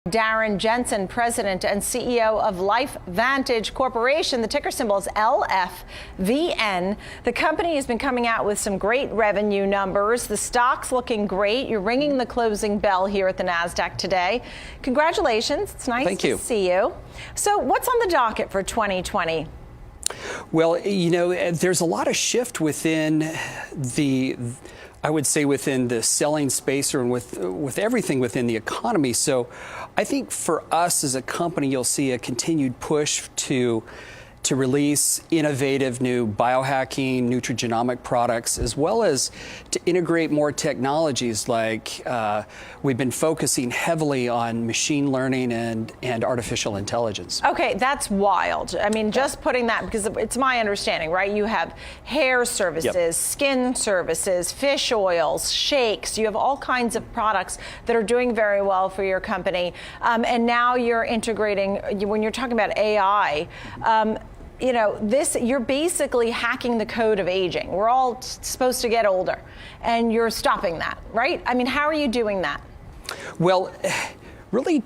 Darren Jensen, President and CEO of LifeVantage Corporation. The ticker symbol is LFVN. The company has been coming out with some great revenue numbers. The stock's looking great. You're ringing the closing bell here at the NASDAQ today. Congratulations. It's nice to see you. So what's on the docket for 2020? Well, you know, there's a lot of shift within I would say within the selling space or with everything within the economy. So I think for us as a company, you'll see a continued push to release innovative new biohacking, nutrigenomic products, as well as to integrate more technologies like we've been focusing heavily on machine learning and artificial intelligence. Okay, that's wild. I mean, just putting that, because it's my understanding, right? You have hair services, skin services, fish oils, shakes. You have all kinds of products that are doing very well for your company. And now you're integrating, when you're talking about AI, you know, you're basically hacking the code of aging. We're all supposed to get older, and you're stopping that, right? I mean, how are you doing that? Well, really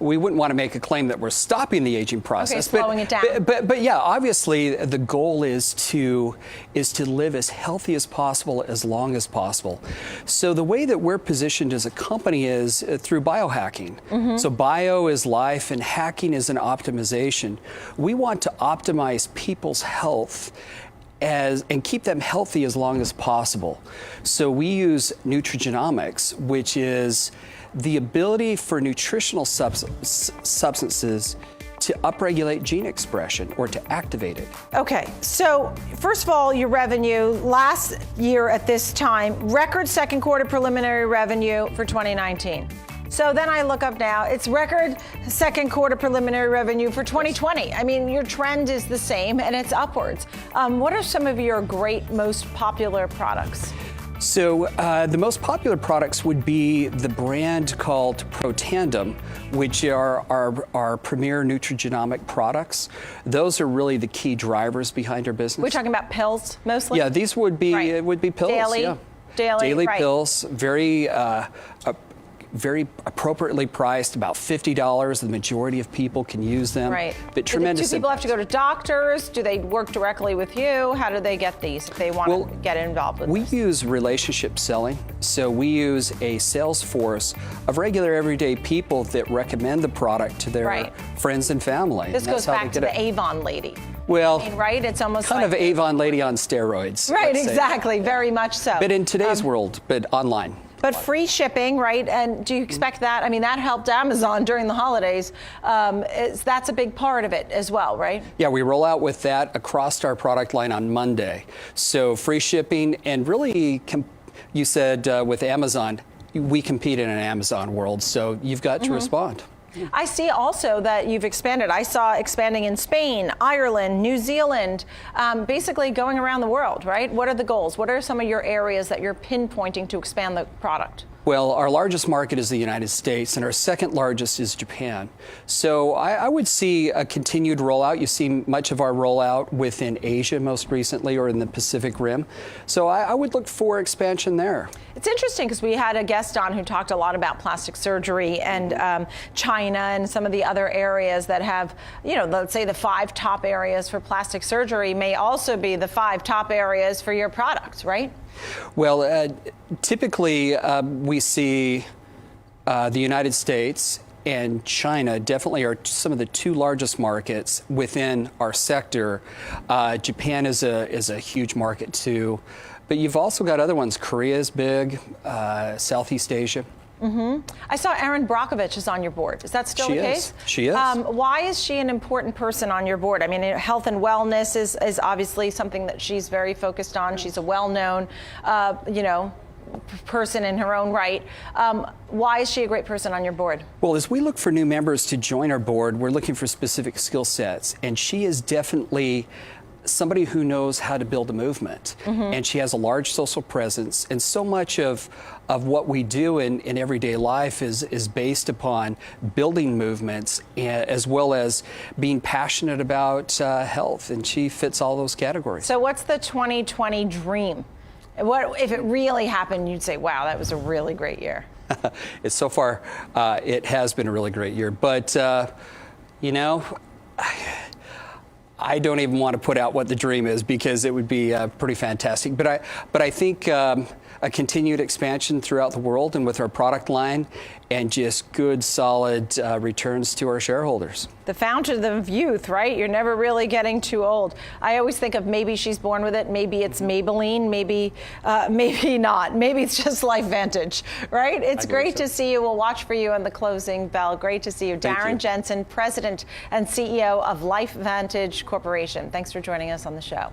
we wouldn't want to make a claim that we're stopping the aging process. Okay, slowing it down. But yeah, obviously the goal is to live as healthy as possible, as long as possible. So the way that we're positioned as a company is through biohacking. So bio is life and hacking is an optimization. We want to optimize people's health and keep them healthy as long as possible. So we use nutrigenomics, which is the ability for nutritional substances to upregulate gene expression or to activate it. Okay, so first of all, your revenue last year at this time, record second quarter preliminary revenue for 2019. So then I look up now, it's record second quarter preliminary revenue for 2020. I mean, your trend is the same and it's upwards. What are some of your great, most popular products? So the most popular products would be the brand called Protandim, which are our premier nutrigenomic products. Those are really the key drivers behind our business. We're talking about pills mostly? Yeah, these would be pills. Daily right. pills, very appropriately priced, about $50. The majority of people can use them. Right. But tremendous. Do people have to go to doctors? Do they work directly with you? How do they get these if they want to get involved with this? We use relationship selling. So we use a sales force of regular everyday people that recommend the product to their friends and family. This goes back to the Avon lady. Well, I mean, right? It's almost kind like of Avon lady on steroids. Right, exactly. Very much so. But in today's world, but online. But free shipping, right? And do you expect that? I mean, that helped Amazon during the holidays. That's a big part of it as well, right? Yeah, we roll out with that across our product line on Monday. So free shipping, and really, you said with Amazon, we compete in an Amazon world, so you've got to respond. I see also that you've expanded. I saw expanding in Spain, Ireland, New Zealand, basically going around the world, right? What are the goals? What are some of your areas that you're pinpointing to expand the product? Well, our largest market is the United States, and our second largest is Japan. So I would see a continued rollout. You see much of our rollout within Asia most recently, or in the Pacific Rim. So I would look for expansion there. It's interesting because we had a guest on who talked a lot about plastic surgery and China and some of the other areas that have, you know, let's say the 5 top areas for plastic surgery may also be the 5 top areas for your products, right? Well, typically we see the United States and China definitely are some of the 2 largest markets within our sector. Japan is a huge market too, but you've also got other ones. Korea is big, Southeast Asia. I saw Erin Brockovich is on your board. Is that still the case? She is. Why is she an important person on your board? I mean, health and wellness is obviously something that she's very focused on. She's a well-known, you know, person in her own right. Why is she a great person on your board? Well, as we look for new members to join our board, we're looking for specific skill sets, and she is definitely somebody who knows how to build a movement, and she has a large social presence, and so much of what we do in everyday life is based upon building movements as well as being passionate about health, and she fits all those categories. So what's the 2020 dream? What if it really happened, you'd say, wow, that was a really great year? it's so far, it has been a really great year. But, you know, I don't even want to put out what the dream is because it would be pretty fantastic. But I think a continued expansion throughout the world and with our product line and just good, solid returns to our shareholders. The fountain of youth, right? You're never really getting too old. I always think of maybe she's born with it, maybe it's Maybelline, maybe not. Maybe it's just LifeVantage, right? It's great to see you. We'll watch for you on the closing bell. Great to see you. Darren Jensen, President and CEO of LifeVantage Corporation. Thanks for joining us on the show.